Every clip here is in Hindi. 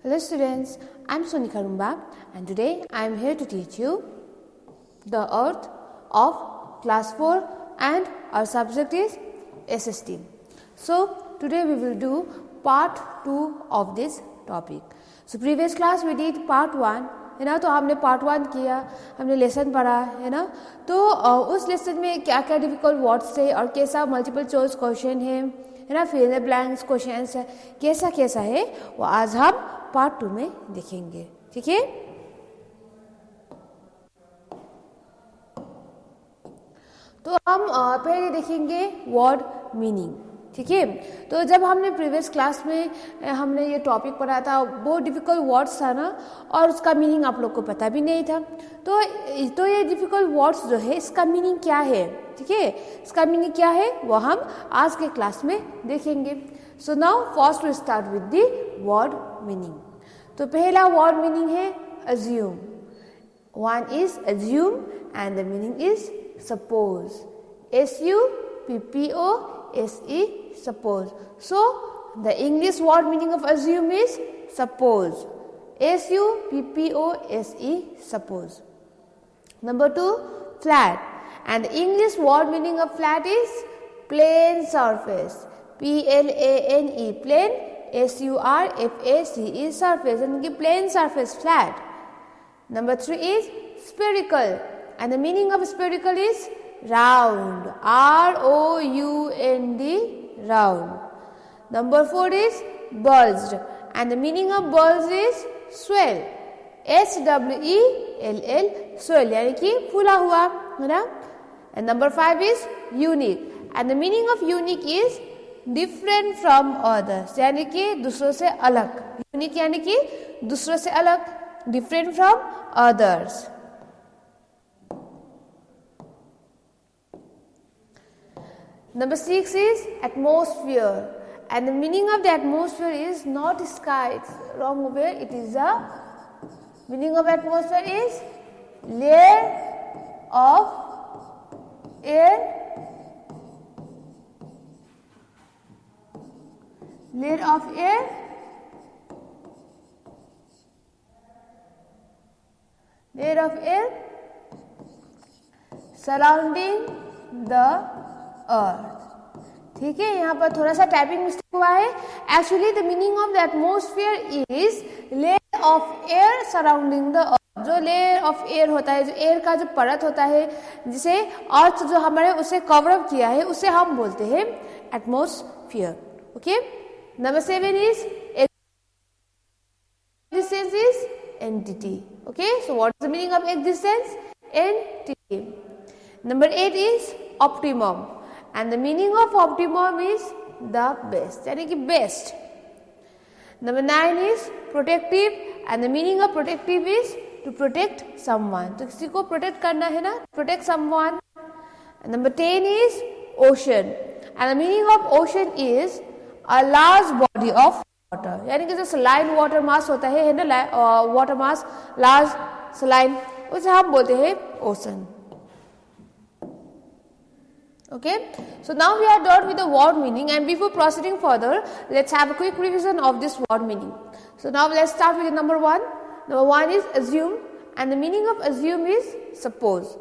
Hello students, I am Sonika Rumba and today I am here to teach you the earth of class 4 and our subject is SST. So today we will do part 2 of this topic. So previous class we did part 1 है ना, तो हमने पार्ट 1 किया, हमने लेसन पढ़ा है ना, तो उस लेसन में क्या क्या डिफिकल्ट वर्ड्स थे और कैसा मल्टीपल चॉइस क्वेश्चन है ना, fill in the blanks questions है, कैसा कैसा है वो आज हम पार्ट 2 में देखेंगे. ठीक है, तो हम पहले देखेंगे वर्ड मीनिंग. ठीक है, तो जब हमने प्रीवियस क्लास में हमने ये टॉपिक पढ़ा था, बहुत डिफ़िकल्ट वर्ड्स था ना, और उसका मीनिंग आप लोग को पता भी नहीं था. तो ये डिफ़िकल्ट वर्ड्स जो है इसका मीनिंग क्या है, ठीक है, इसका मीनिंग क्या है वो हम आज के क्लास में देखेंगे. So now first we start with the word meaning. तो पहला वर्ड मीनिंग है assume. One is assume and the meaning is suppose. S-U-P-P-O-S-E, suppose. So the English word meaning of assume is suppose. S-U-P-P-O-S-E, suppose. Number 2, flat. And the English word meaning of flat is plain surface. P-L-A-N-E, plain. S-U-R-F-A-C-E, surface. And plain surface, flat. Number 3 is spherical. And the meaning of spherical is round. R-O-U-N-D, round. Number 4 is bulged. And the meaning of bulged is swell. S-W-E-L-L, swell. यानी कि फूला हुआ, है ना. And number 5 is unique. And the meaning of unique is different from others. यानी कि दूसरों से अलग. Unique यानी कि दूसरों से अलग. Different from others. Number 6 is atmosphere. And the meaning of the atmosphere is not sky. It's wrong over. It is the meaning of atmosphere is layer of air. Layer of air. Layer of air surrounding the अर्थ. ठीक है, यहाँ पर थोड़ा सा टाइपिंग मिस्टेक हुआ है. Actually the meaning of the atmosphere is layer of air surrounding the earth. जो लेयर ऑफ एयर होता है, जो एयर का जो परत होता है जिसे अर्थ जो हमारे उसे कवर अप किया है, उसे हम बोलते हैं atmosphere. Okay. Number 7 is existence is entity. Okay, so what is the meaning of existence? Entity. Number 8 is optimum. And the meaning of optimum is the best, यानी कि best. Number 9 is protective and the meaning of protective is to protect someone. तो किसी को protect करना है ना, protect someone. And number 10 is ocean and the meaning of ocean is a large body of water. यानी कि जो saline water mass होता है ना, water mass large saline, उसे हम बोलते हैं ocean. Okay, so now we are done with the word meaning, and before proceeding further, let's have a quick revision of this word meaning. So now let's start with number 1. Number 1 is assume, and the meaning of assume is suppose.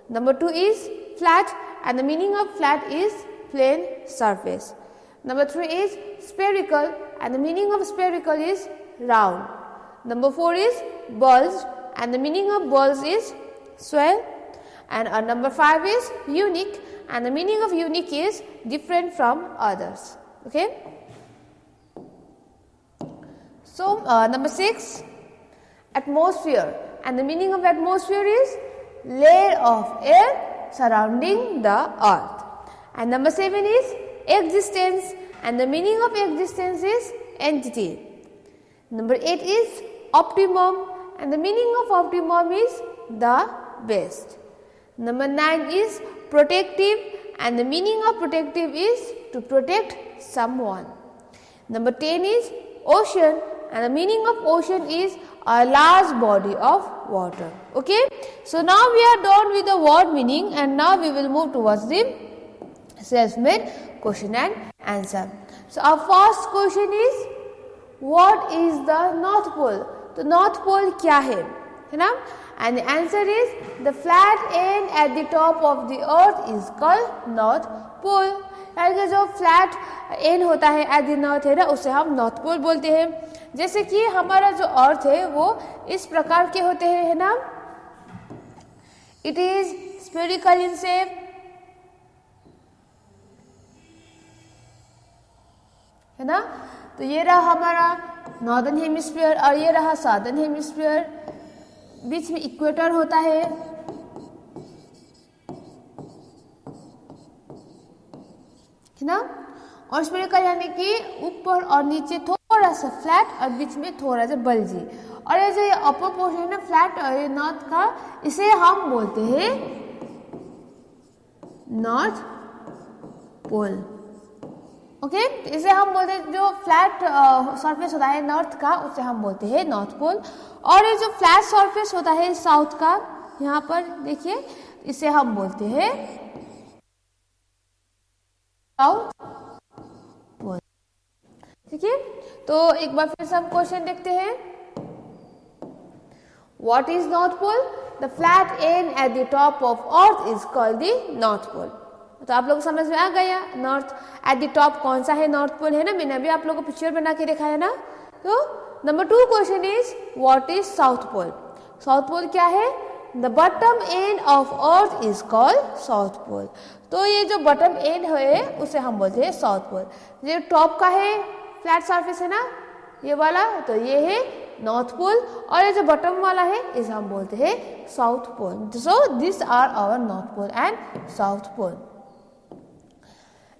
Number 2 is flat, and the meaning of flat is plain surface. Number 3 is spherical, and the meaning of spherical is round. Number 4 is bulged, and the meaning of bulged is swell. And number 5 is unique, and the meaning of unique is different from others. Okay. So number 6, atmosphere, and the meaning of atmosphere is layer of air surrounding the earth. And number 7 is existence, and the meaning of existence is entity. Number 8 is optimum, and the meaning of optimum is the best. Number 9 is protective, and the meaning of protective is to protect someone. Number 10 is ocean, and the meaning of ocean is a large body of water. Okay, so now we are done with the word meaning, and now we will move towards the self-made question and answer. So our first question is what is the north pole, तो नॉर्थ पोल क्या है ना? And the answer is the flat end at the top of the earth is called north pole. यानी कि जो फ्लैट एंड होता है एट द नॉर्थ है ना, उसे हम नॉर्थ पोल बोलते हैं। जैसे कि हमारा जो अर्थ है वो इस प्रकार के होते हैं, है ना? It is spherical in shape, है ना? तो ये रहा हमारा नॉर्दर्न हेमिस्फीयर और ये रहा साउदर्न हेमिस्फीयर। बीच में इक्वेटर होता है, ना? और स्फेरिकल यानी कि ऊपर और नीचे थोड़ा सा फ्लैट और बीच में थोड़ा सा बल्जी। और ये जो ये अपर पोर्शन है ना फ्लैट और ये नॉर्थ का, इसे हम बोलते हैं नॉर्थ पोल। ओके, इसे हम बोलते हैं जो फ्लैट सरफेस होता है नॉर्थ का, उसे हम बोलते हैं नॉर्थ पोल। और ये जो फ्लैट सरफेस होता है साउथ का, यहाँ पर देखिए, इसे हम बोलते हैं साउथ पोल। ठीक है, तो एक बार फिर से हम क्वेश्चन देखते हैं। What is north pole? The flat end at the top of earth is called the north pole. तो आप लोग समझ में आ गया नॉर्थ एट द टॉप कौन सा है, नॉर्थ पोल है ना? मैंने अभी आप लोगों को पिक्चर बना के दिखाया ना। तो number 2 question is what is south pole? South pole क्या है? The bottom end of earth is called south pole. तो ये जो बॉटम एंड है उसे हम बोलते हैं साउथ पोल। ये टॉप का है फ्लैट सरफेस है ना, ये वाला, तो ये है नॉर्थ पोल। और ये जो बॉटम वाला है इसे हम बोलते हैं south pole. So this are our north pole and south pole.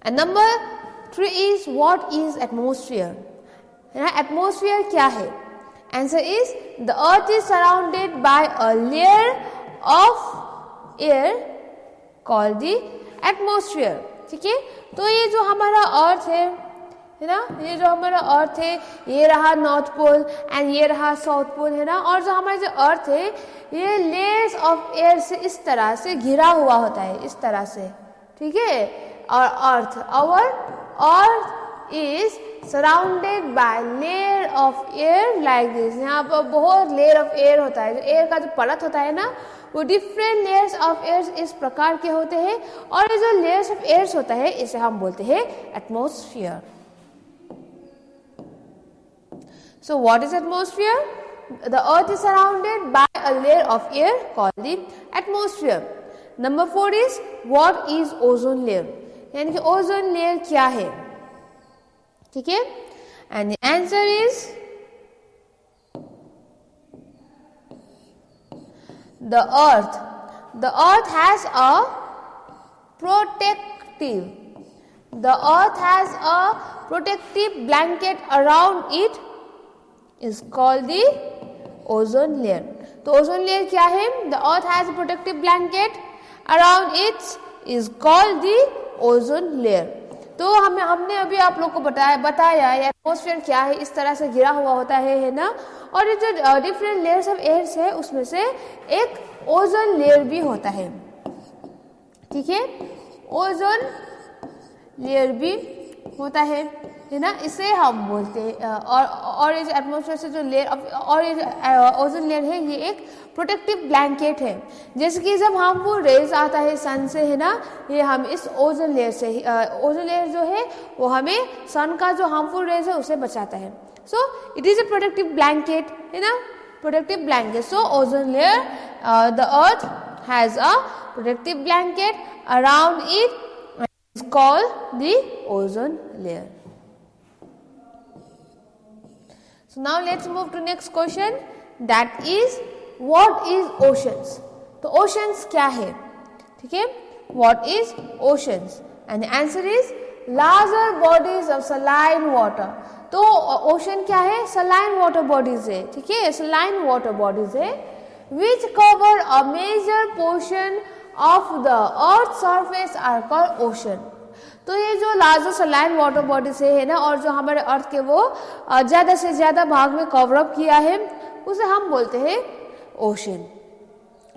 And number 3 is what is atmosphere? Atmosphere क्या है? Answer is the earth is surrounded by a layer of air called the atmosphere. ठीक है, तो ये जो हमारा अर्थ है ना, ये जो हमारा अर्थ है, ये रहा नॉर्थ पोल एंड ये रहा साउथ पोल, है ना? और जो हमारा जो अर्थ है ये लेयर्स ऑफ एयर से इस तरह से घिरा हुआ होता है, इस तरह से। ठीक है, और earth, our earth is surrounded by layer of air like this. यहाँ पर बहुत लेयर ऑफ एयर होता है, जो एयर का जो परत होता है ना, वो डिफरेंट लेयर्स ऑफ एयर इस प्रकार के होते हैं। और ये जो लेयर्स ऑफ एयर होता है इसे हम बोलते हैं atmosphere. So what is atmosphere? The earth is surrounded by a layer of air called the atmosphere. Number 4 is what is ozone layer? यानी कि ओजोन लेयर क्या है? ठीक है, and the answer is the earth. The earth has a protective. The earth has a protective blanket around it is called the ozone layer. तो ओजोन लेयर क्या है? The earth has a protective blanket around it is called the ozone layer. तो हमने अभी आप लोग को बताया एटमॉस्फेयर क्या है, इस तरह से घिरा हुआ होता है ना? और ये जो डिफरेंट लेयर्स ऑफ एयर्स है उसमें से एक ओजोन लेयर भी होता है। ठीक है, ओजोन लेयर भी होता है ना? इसे हम बोलते हैं और ये जो एटमॉस्फेयर से जो लेयर और ये जो ओजोन लेयर है ये एक प्रोटेक्टिव ब्लैंकेट है। जैसे कि जब हार्मफुल रेज आता है सन से, है ना, ये हम इस ओजोन लेयर से ओजोन लेयर जो है वो हमें सन का जो हार्मफुल रेज है उसे बचाता है। सो it is a protective blanket, है ना, protective blanket. So ozone layer, the earth has a protective blanket around it is called the ozone layer. So now let's move to next question, that is what is oceans? तो oceans क्या है? ठीक है, what is oceans? And the answer is larger bodies of saline water. तो ocean क्या है? saline water bodies है। ठीक है, saline water bodies है which cover a major portion of the earth surface are called ocean. तो ये जो लार्जर सलाइन वाटर बॉडी से है ना, और जो हमारे अर्थ के वो ज्यादा से ज्यादा भाग में कवर अप किया है उसे हम बोलते हैं ओशन।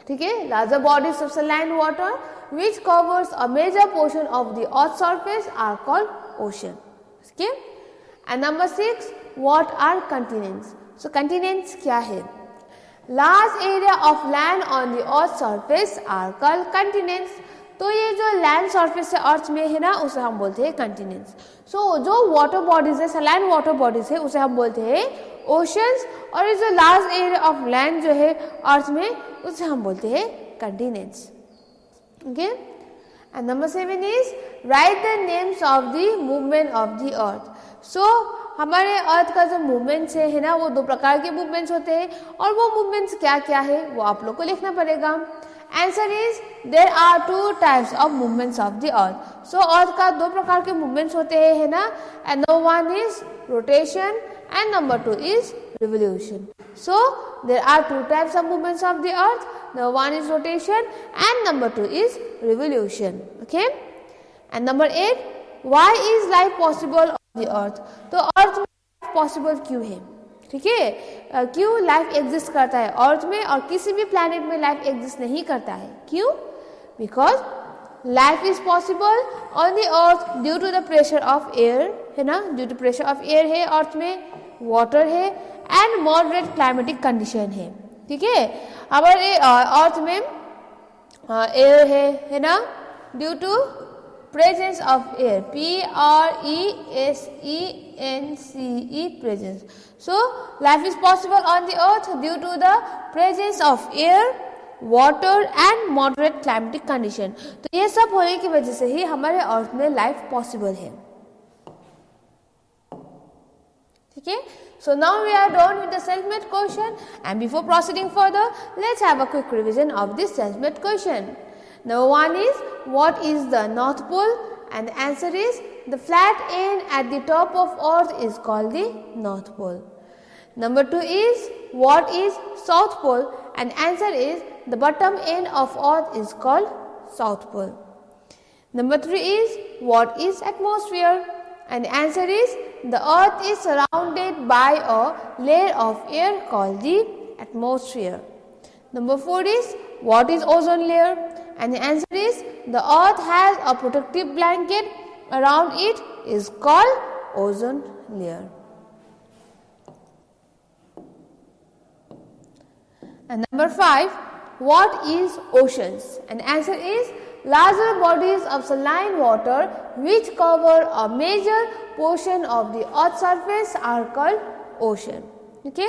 ठीक है, larger bodies of saline water which covers a major portion of the earth surface are called ocean. ठीक है, and number 6 what are continents. So continents क्या है? Large area of land on the earth surface are called continents. तो ये जो लैंड सरफेस है अर्थ में है ना, उसे हम बोलते हैं कंटिनेंट्स। सो जो वाटर बॉडीज है, सलाइन वाटर बॉडीज है, उसे हम बोलते हैं ओशंस। और ये जो लार्ज एरिया ऑफ लैंड जो है अर्थ में, उसे हम बोलते हैं continents. Okay, and number 7 is write the names of the movement of the earth. So हमारे अर्थ का जो मूवमेंट्स है ना, वो 2 प्रकार के मूवमेंट्स होते हैं, और वो मूवमेंट्स क्या क्या है वो आप लोग को लिखना पड़ेगा। Answer is there are 2 types of movements of the earth. So earth का 2 प्रकार के मूवमेंट्स होते हैं है ना, and number 1 is rotation and number 2 is revolution. So there are 2 types of movements of the earth. Number 1 is rotation and number 2 is revolution. Okay, and number 8, why is life possible on the earth? तो अर्थ में पॉसिबल क्यों है? ठीक है, क्यों लाइफ एग्जिस्ट करता है अर्थ में और किसी भी प्लैनेट में लाइफ एग्जिस्ट नहीं करता है? क्यों? Because life is possible on the earth due to the pressure of air, है ना, due to pressure of air है अर्थ में, वाटर है एंड मॉडरेट क्लाइमेटिक कंडीशन है। ठीक है, हमारे अर्थ में एयर है ना, due to presence of air, PRESENCE, presence. So life is possible on the earth due to the presence of air, water and moderate climatic condition. तो ये सब होने की वजह से ही हमारे अर्थ में लाइफ पॉसिबल है। ठीक है, so now we are done with the self-made question, and before proceeding further, let's have a quick revision of this self-made question. Number 1 is what is the North Pole, and the answer is the flat end at the top of Earth is called the North Pole. Number 2 is what is South Pole, and answer is the bottom end of Earth is called South Pole. Number 3 is what is atmosphere, and the answer is the earth is surrounded by a layer of air called the atmosphere. Number 4 is what is ozone layer, and the answer is the earth has a protective blanket around it is called ozone layer. And number 5, what is oceans, and the answer is larger bodies of saline water which cover a major portion of the earth's surface are called ocean. Okay,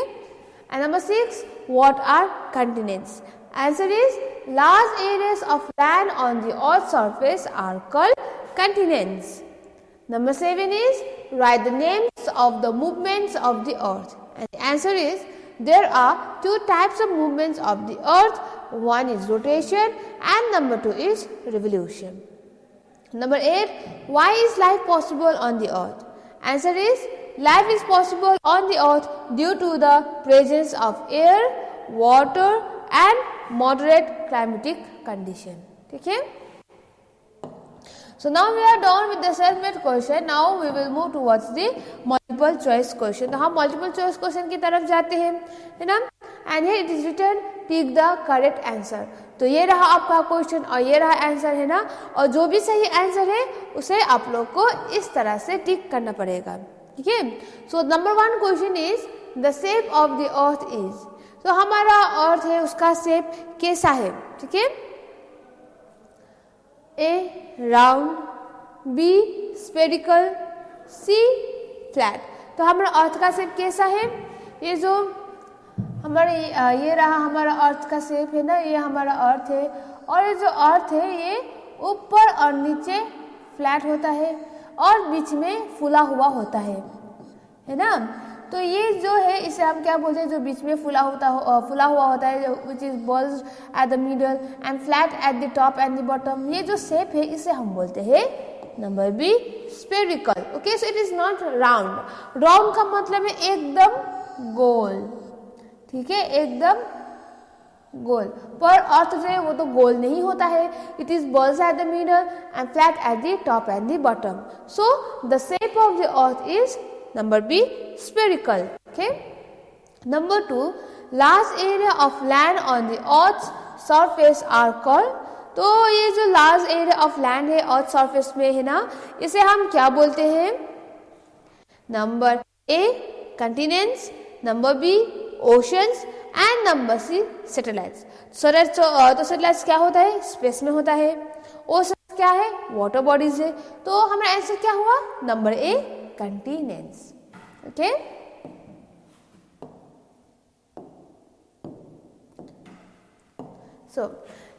and number 6, what are continents? Answer is large areas of land on the earth's surface are called continents. Number 7 is write the names of the movements of the earth, and the answer is there are 2 types of movements of the earth. 1 is rotation and number 2 is revolution. Number 8, why is life possible on the earth? Answer is life is possible on the earth due to the presence of air, water and moderate climatic condition. Okay? So now we are done with the self-made question. Now we will move towards the multiple choice question. तो हम multiple choice question की तरफ जाते हैं, है ना? And here it is written pick the correct answer. तो ये रहा आपका क्वेश्चन और ये रहा आंसर, है ना, और जो भी सही आंसर है उसे आप लोग को इस तरह से टिक करना पड़ेगा। ठीक है, so number 1 question is the shape of the earth is. तो हमारा अर्थ है उसका शेप कैसा है? ठीक है, A round, B spherical, C flat. तो हमारा अर्थ का शेप कैसा है? ये जो हमारे ये रहा हमारा अर्थ का शेप, है ना, ये हमारा अर्थ है, और ये जो अर्थ है ये ऊपर और नीचे फ्लैट होता है और बीच में फूला हुआ होता है ना। तो ये जो है इसे हम क्या बोलते हैं, जो बीच में फूला हुआ होता है, which is bulge at the middle and flat at the top and the bottom, ये जो शेप है इसे हम बोलते हैं number b spherical. Okay, so it is not round. Round का मतलब है एकदम गोल, ठीक है, एकदम गोल, पर अर्थ जो है वो तो गोल नहीं होता है, it is bulge at the middle and flat at the top and the bottom. So the shape of the earth is number b spherical. Okay, number 2, large area of land on the earth's surface are called। तो ये जो large area of land है अर्थ सरफेस में, है ना, इसे हम क्या बोलते हैं? Number A continents, number B oceans and number C satellites. तो सैटेलाइट्स क्या होता है? स्पेस में होता है. ओशन क्या है? वाटर बॉडीज है. तो हमारा आंसर क्या हुआ? Number A continents. Okay. So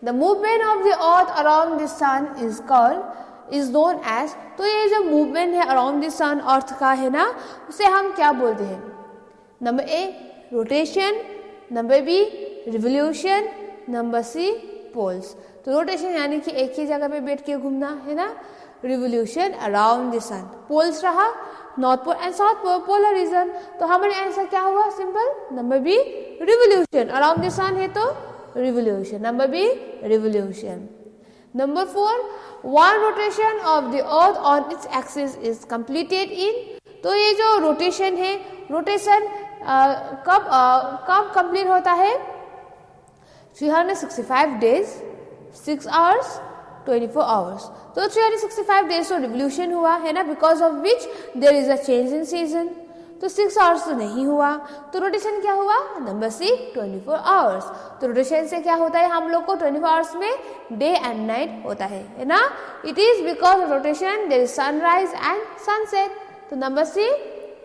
the movement of the earth around the sun is known as. तो ये जो मूवमेंट है अराउंड द सन अर्थ का है ना, उसे हम क्या बोलते हैं? Number a rotation, number B revolution, number c poles. तो रोटेशन यानी कि एक ही जगह पे बैठ के घूमना है ना, revolution around the sun. Poles रहा north pole and south polar region. तो हमारे आंसर क्या हुआ? Simple number B revolution. Around the sun है तो revolution. Number B revolution. Number 4 one rotation of the earth on its axis is completed in. तो ये जो रोटेशन है, रोटेशन कब कंप्लीट होता है? 365 days 6 hours 24 hours. तो 365 days तो रिवोल्यूशन हुआ है ना, because of which there is a change in season. तो 6 आवर्स तो नहीं हुआ. तो रोटेशन क्या हुआ? Number c 24 hours. तो रोटेशन से क्या होता है? हम लोग को 24 आवर्स में डे एंड नाइट होता है ना. It is because of rotation there is sunrise and sunset. तो number c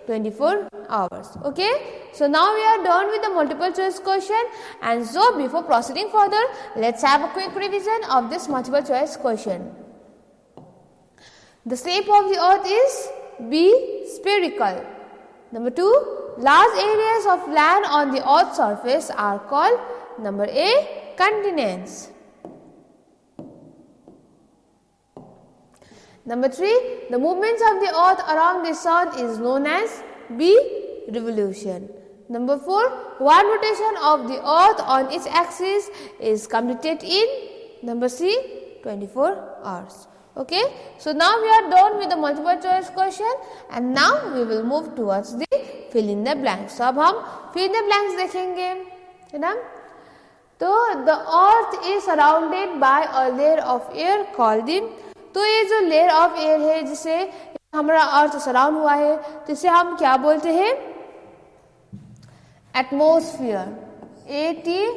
24 hours. Okay, so now we are done with the multiple choice question, and so before proceeding further, let's have a quick revision of this multiple choice question. The shape of the earth is B spherical. Number 2, large areas of land on the earth's surface are called number A continents. Number 3, the movements of the earth around the sun is known as B revolution. Number 4, one rotation of the earth on its axis is completed in number C 24 hours. Okay, so now we are done with the multiple choice question, and now we will move towards the fill in the blanks. So अब हम fill in the blanks देखेंगे, है ना. तो the earth is surrounded by a layer of air called the. तो ये जो लेयर ऑफ एयर है जिसे हमारा अर्थ सराउंड हुआ है, तो इसे हम क्या बोलते हैं? Atmosphere. ATMOSPHERE.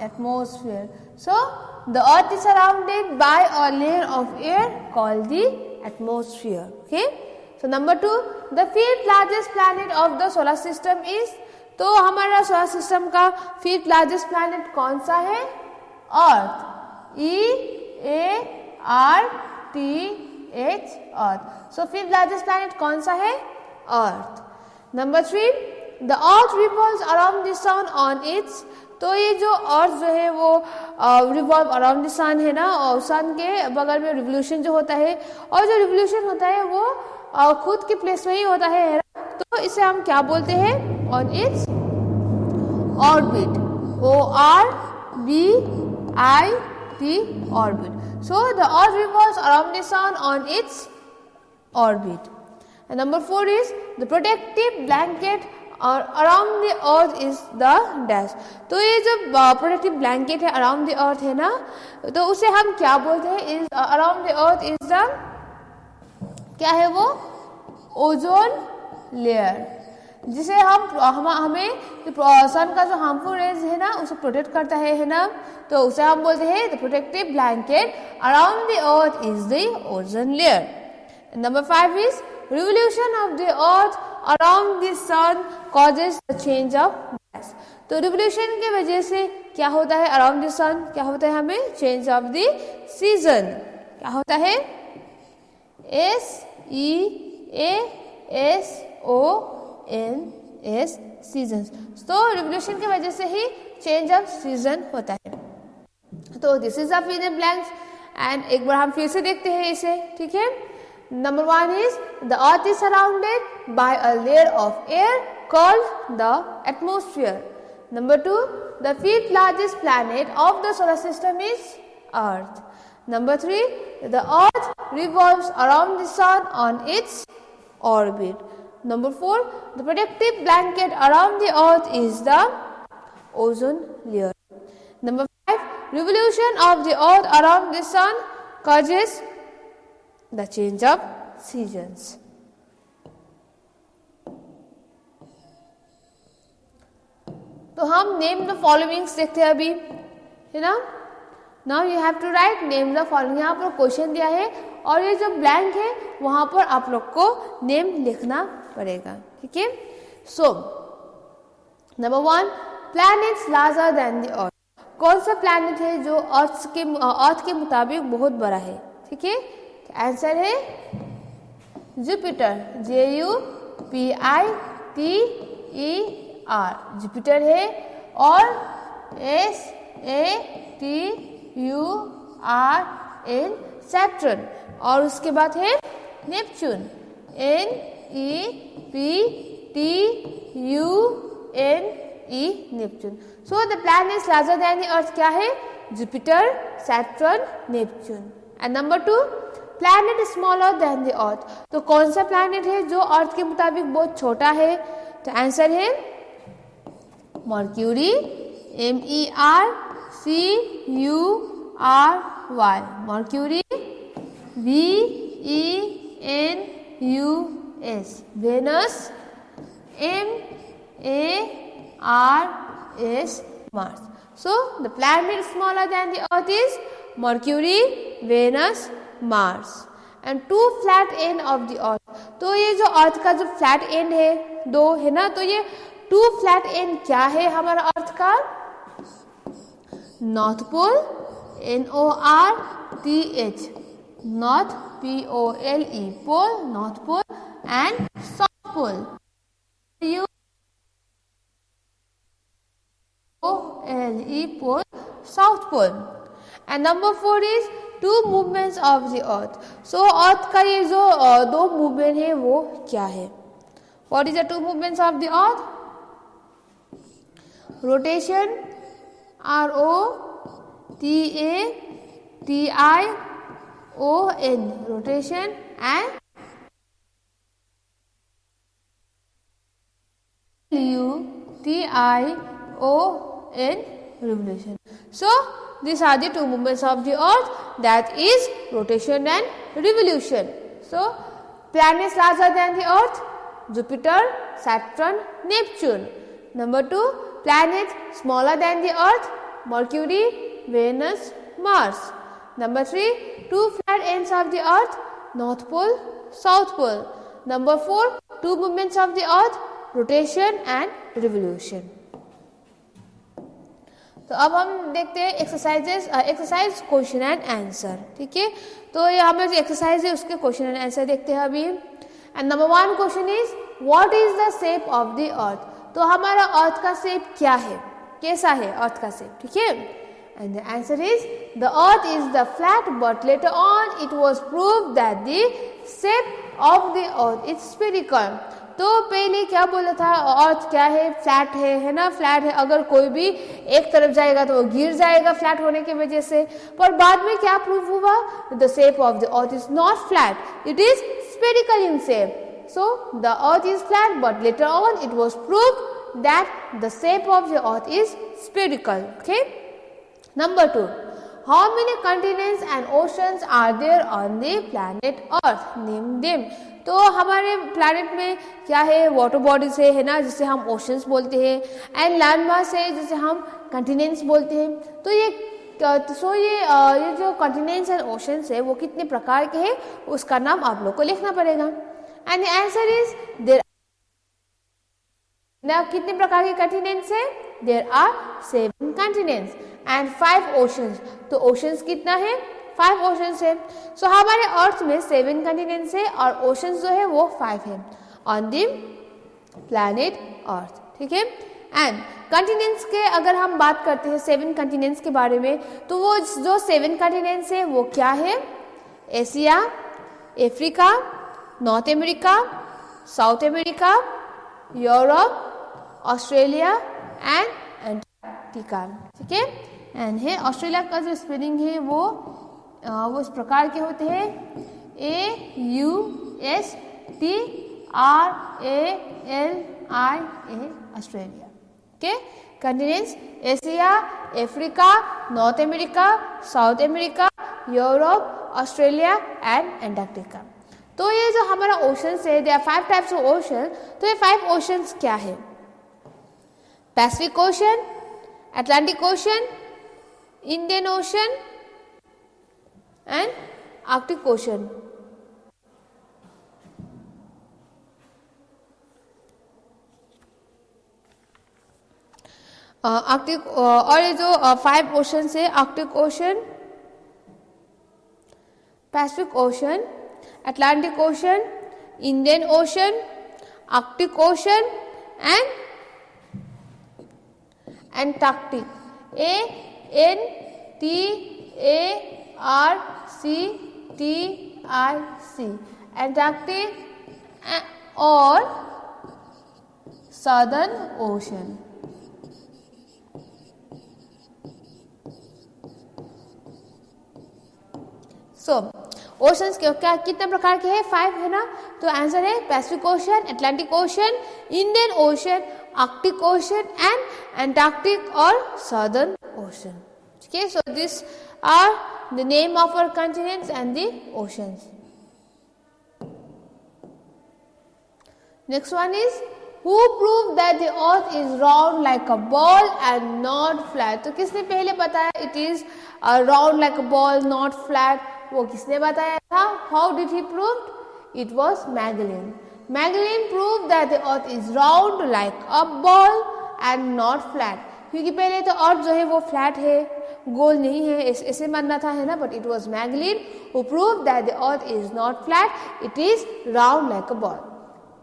Atmosphere. So the earth is surrounded by a layer of air called the atmosphere. Okay, so number 2, the fifth largest planet of the solar system is. तो हमारा सोलर सिस्टम का फिफ्थ लार्जेस्ट प्लैनेट कौन सा है? Earth. EARTH earth. So fifth largest planet कौन सा है? Earth. Number 3, the earth revolves around the sun on its. तो ये जो अर्थ जो है वो रिवॉल्व अराउंड द सन है ना, और सन के बगल में रिवोल्यूशन जो होता है, और जो रिवोल्यूशन होता है वो खुद के प्लेस में ही होता है. तो इसे हम क्या बोलते हैं? On its orbit. ORBIT orbit. So the earth revolves around the sun on its orbit. And number 4 is the protective blanket around the earth is the dash. तो ये जो protective blanket है around the earth है ना, तो उसे हम क्या बोलते हैं? is around the earth is the क्या है वो? ओजोन लेयर, जिसे हमें सन का जो हार्मफुल रेज है ना उसे प्रोटेक्ट करता है ना, तो उसे हम बोलते हैं the protective blanket around the earth is the ozone layer. Number 5 is revolution of the earth around the sun causes the change of gas. तो रिवोल्यूशन की वजह से क्या होता है? अराउंड द सन क्या होता है? हमें चेंज ऑफ द सीजन. क्या होता है? SEASONS seasons. तो रिवोल्यूशन की वजह से ही चेंज ऑफ सीजन होता है. तो this is of in blanks, and एक बार हम फिर से देखते हैं इसे. ठीक है. Number 1 is the earth is surrounded by a layer of air called the atmosphere. Number 2, the fifth largest planet of the solar system is earth. Number 3, the earth revolves around the sun on its orbit. Number 4, the protective blanket around the earth is the ozone layer. Number 5, revolution of the earth around the sun causes the change of seasons. तो हम नेम द फॉलोइंग्स देखते हैं अभी, है ना. Now you have to write name the following. यहाँ पर क्वेश्चन दिया है और ये जो ब्लैंक है वहां पर आप लोग को नेम लिखना पड़ेगा. ठीक है. So number 1, planets larger than the earth. कौन सा प्लैनेट है जो अर्थ के मुताबिक बहुत बड़ा है. ठीक है. आंसर है जुपिटर. JUPITER जुपिटर है. और SATURN सैटर्न. और उसके बाद है Neptune. NEPTUNE Neptune. So the planets larger than the earth क्या है? Jupiter, Saturn, Neptune. And number 2, planet smaller than the earth. तो कौन सा प्लैनेट है जो अर्थ के मुताबिक बहुत छोटा है? तो आंसर है Mercury. MERCURY Mercury. VENUS Venus. MARS Mars. So the planet smaller than the Earth is Mercury, Venus, Mars. And 2 flat end of the Earth. तो ये जो अर्थ का जो फ्लैट एंड है 2 है ना, तो ये 2 फ्लैट एंड क्या है हमारा अर्थ का? North pole NORTH north POLE pole north pole and south pole POLE pole south pole. And number 4 is 2 movements of the earth. So earth का ये जो 2 मूवमेंट है वो क्या है? What is the 2 movements of the earth? Rotation ROTATION rotation and REVOLUTION revolution. So these are the 2 movements of the earth, that is rotation and revolution. So planets larger than the earth, Jupiter, Saturn, Neptune. Number 2, planets smaller than the earth, Mercury, Venus, Mars. Number 3, 2 flat ends of the earth, North Pole, South Pole. Number 4, 2 movements of the earth, rotation and revolution. तो अब हम देखते हैं एक्सरसाइज क्वेश्चन एंड आंसर. ठीक है. तो ये हमें जो एक्सरसाइज है उसके क्वेश्चन एंड आंसर देखते हैं अभी. And number 1 question is what is the shape of the अर्थ. तो हमारा अर्थ का शेप क्या है? कैसा है अर्थ का शेप? ठीक है. And the answer is the earth is the flat but later on it was proved that the shape of the earth is spherical. तो पहले क्या बोला था? अर्थ क्या है? फ्लैट है ना. फ्लैट है. अगर कोई भी एक तरफ जाएगा तो वो गिर जाएगा फ्लैट होने की वजह से. पर बाद में क्या प्रूव हुआ? The shape of the earth is not flat, it is spherical in shape. So the earth is flat but later on it was proved that the shape of the earth is spherical. Okay. Number 2, how many continents and oceans are there on the planet earth? Name them. तो हमारे प्लैनेट में क्या है? वाटर बॉडीज है ना, जिसे हम ओशंस बोलते हैं. एंड लैंड मास है जिसे हम कंटिनेंट्स बोलते हैं. तो ये जो कंटिनेंट्स एंड ओशंस है वो कितने प्रकार के हैं उसका नाम आप लोग को लिखना पड़ेगा. And answer is there. कितने प्रकार के कंटिनेंट्स है? There are 7 continents and 5 oceans. तो ओशंस कितना है? 5 ओशंस है. सो हमारे अर्थ में 7 कंटिनेंट्स है और ओशंस जो है वो 5 है ऑन द प्लैनेट अर्थ. ठीक है. एंड कंटिनेंट्स के अगर हम बात करते हैं 7 कंटिनेंट्स के बारे में, तो वो जो 7 कंटिनेंट्स है वो क्या है? Asia, Africa, North America, South America, Europe, Australia and Antarctica. ठीक है. एंड है ऑस्ट्रेलिया का जो स्पेलिंग है वो इस प्रकार के होते हैं AUSTRALIA Australia. Okay. Continents Asia, Africa, North America, South America, Europe, Australia and Antarctica. तो ये जो हमारा ओशंस है, they are 5 types of ocean. तो ये 5 ओशंस क्या है? Pacific Ocean, Atlantic Ocean, Indian Ocean and Arctic Ocean. Arctic और ये जो 5 ओशन है, Arctic Ocean, Pacific Ocean, Atlantic Ocean, Indian Ocean, Arctic Ocean and Antarctic, ANTARCTIC, Antarctic और सदर्न ओशन। सो ओशंस के क्या कितने प्रकार के हैं? 5 है ना। तो आंसर है Pacific Ocean, Atlantic Ocean, Indian Ocean, Arctic Ocean and Antarctic और सदर्न ओशन। ठीक है, so this are the name of our continents and the oceans. Next one is Who proved that the earth is round like a ball and not flat? तो किसने पहले बताया it is round like a ball not flat? वो किसने बताया था? How did he prove? It was Magellan. Magellan proved that the earth is round like a ball and not flat. क्योंकि पहले तो अर्थ जो है वो फ्लैट है, गोल नहीं है, ऐसे मानना था, है ना। But it was Magellan who proved that the earth is not flat, it is round like a ball.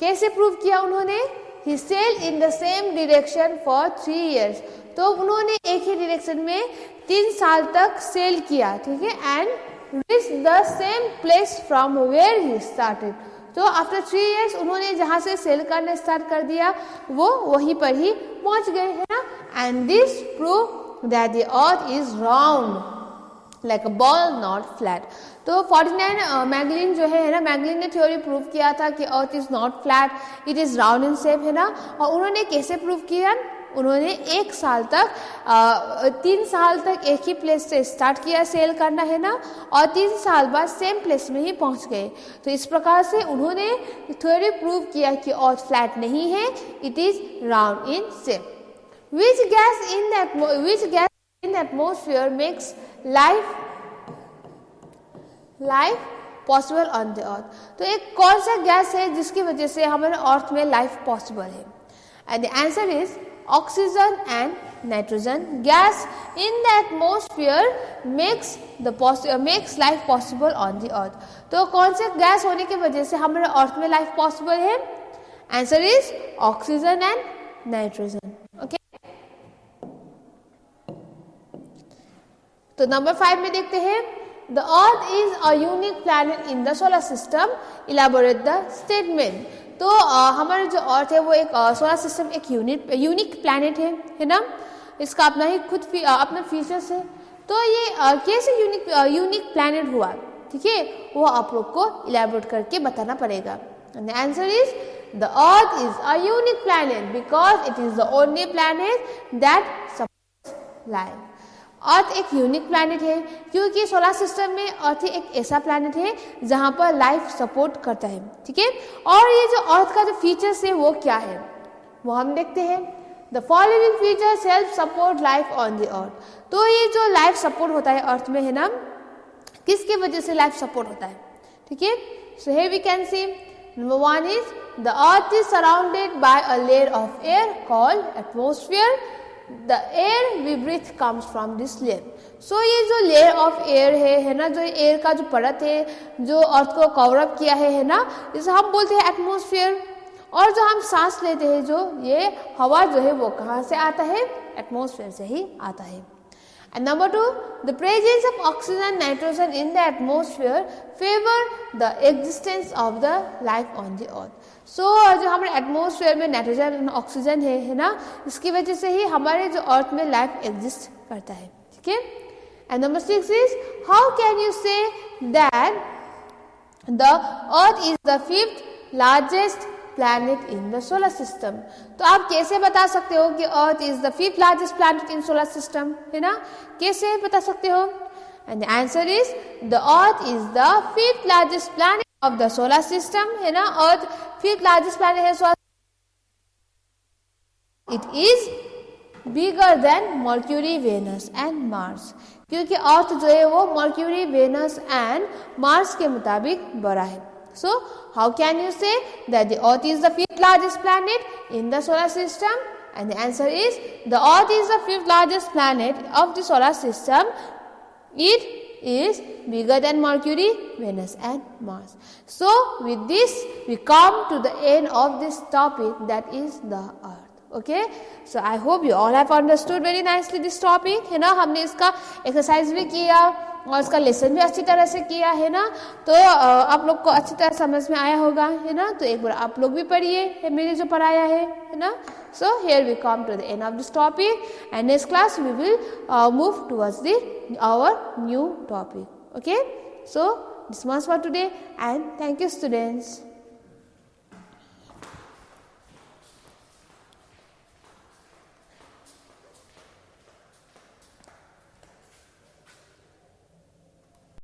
कैसे प्रूव किया उन्होंने? He sailed in the same direction for 3 years. तो उन्होंने एक ही डायरेक्शन में 3 साल तक सेल किया, ठीक है, and reached the same place from where he started. तो आफ्टर 3 years उन्होंने जहां से सेल करना स्टार्ट कर दिया वो वहीं पर ही पहुंच गए, है ना। And this prove that the earth is round like a ball not flat. तो 49 मैगलिन जो है ना, मैगलिन ने थ्योरी प्रूव किया था कि earth is not flat, it is round in shape, है ना। और उन्होंने कैसे प्रूव किया? उन्होंने 1 साल तक 3 साल तक एक ही प्लेस से स्टार्ट किया सेल करना, है ना, और 3 साल बाद सेम प्लेस में ही पहुंच गए। तो इस प्रकार से उन्होंने थ्योरी प्रूव किया कि अर्थ फ्लैट नहीं है, it is round in shape. Which gas in the atmosphere makes life possible on the अर्थ? तो एक कौन सा गैस है जिसकी वजह से हमारे अर्थ में लाइफ पॉसिबल है? And the answer is oxygen and nitrogen gas in the atmosphere makes life possible on the अर्थ। तो कौन से गैस होने की वजह से हमारे अर्थ में लाइफ पॉसिबल है? Answer is oxygen and nitrogen. Okay, तो नंबर 5 में देखते हैं, the earth is a unique planet in the solar system, elaborate the statement. तो हमारा जो अर्थ है वो एक सोलर सिस्टम एक यूनिक प्लैनेट है ना। इसका अपना ही अपना फीचर्स है। तो ये कैसे यूनिक प्लैनेट हुआ, ठीक है, वो आप लोग को इलैबोरेट करके बताना पड़ेगा। And the answer is the earth is a unique planet because it is the only planet that supports life. Earth एक यूनिक प्लैनेट है क्योंकि सोलर सिस्टम में अर्थ एक ऐसा प्लैनेट है जहां पर लाइफ सपोर्ट करता है, ठीक है। और ये जो अर्थ का जो फीचर्स है वो क्या है वो हम देखते हैं। The following features help support life on the अर्थ। तो ये जो लाइफ सपोर्ट होता है अर्थ में, है ना, किसकी वजह से लाइफ सपोर्ट होता है, ठीक है। So here we can see number 1 is the earth is surrounded by a layer of air called atmosphere. The air we breathe comes from this layer. So ये जो लेयर ऑफ एयर है ना, जो एयर का जो परत है जो अर्थ को कवर अप किया है ना, इसे हम बोलते हैं एटमॉस्फेयर। और जो हम सांस लेते हैं, जो ये हवा जो है वो कहाँ से आता है? एटमॉस्फेयर से ही आता है। And number 2, the presence of oxygen and nitrogen in the atmosphere favor the existence of the life on the earth. So जो हमारे एटमॉस्फेयर में नाइट्रोजन और ऑक्सीजन है ना, इसकी वजह से ही हमारे जो अर्थ में लाइफ एग्जिस्ट करता है, ठीक है। And number 6 is how can you say that the earth is the 5th largest planet in the solar system. तो आप कैसे बता सकते हो कि अर्थ is the 5th largest planet in solar system, है ना, कैसे बता सकते हो? and the answer is the earth is the 5th largest planet of the solar system, है ना. earth 5th largest planet है solar. It is bigger than Mercury, Venus and Mars. क्योंकि अर्थ जो है वो मर्क्यूरी, वेनस एंड मार्स के मुताबिक बड़ा है. So how can you say that the earth is the 5th largest planet in the solar system? And the answer is the earth is the 5th largest planet of the solar system. It is bigger than Mercury, Venus and Mars. So with this we come to the end of this topic, that is the earth. Okay, so I hope you all have understood very nicely this topic, है ना. हमने इसका एक्सरसाइज भी किया और इसका लेसन भी अच्छी तरह से किया, है ना. तो आप लोग को अच्छी तरह समझ में आया होगा, है ना. तो एक बार आप लोग भी पढ़िए मैंने जो पढ़ाया है ना. So here we come to the end of this topic, and next class we will move towards our new topic. Okay, so this much for today, and thank you students.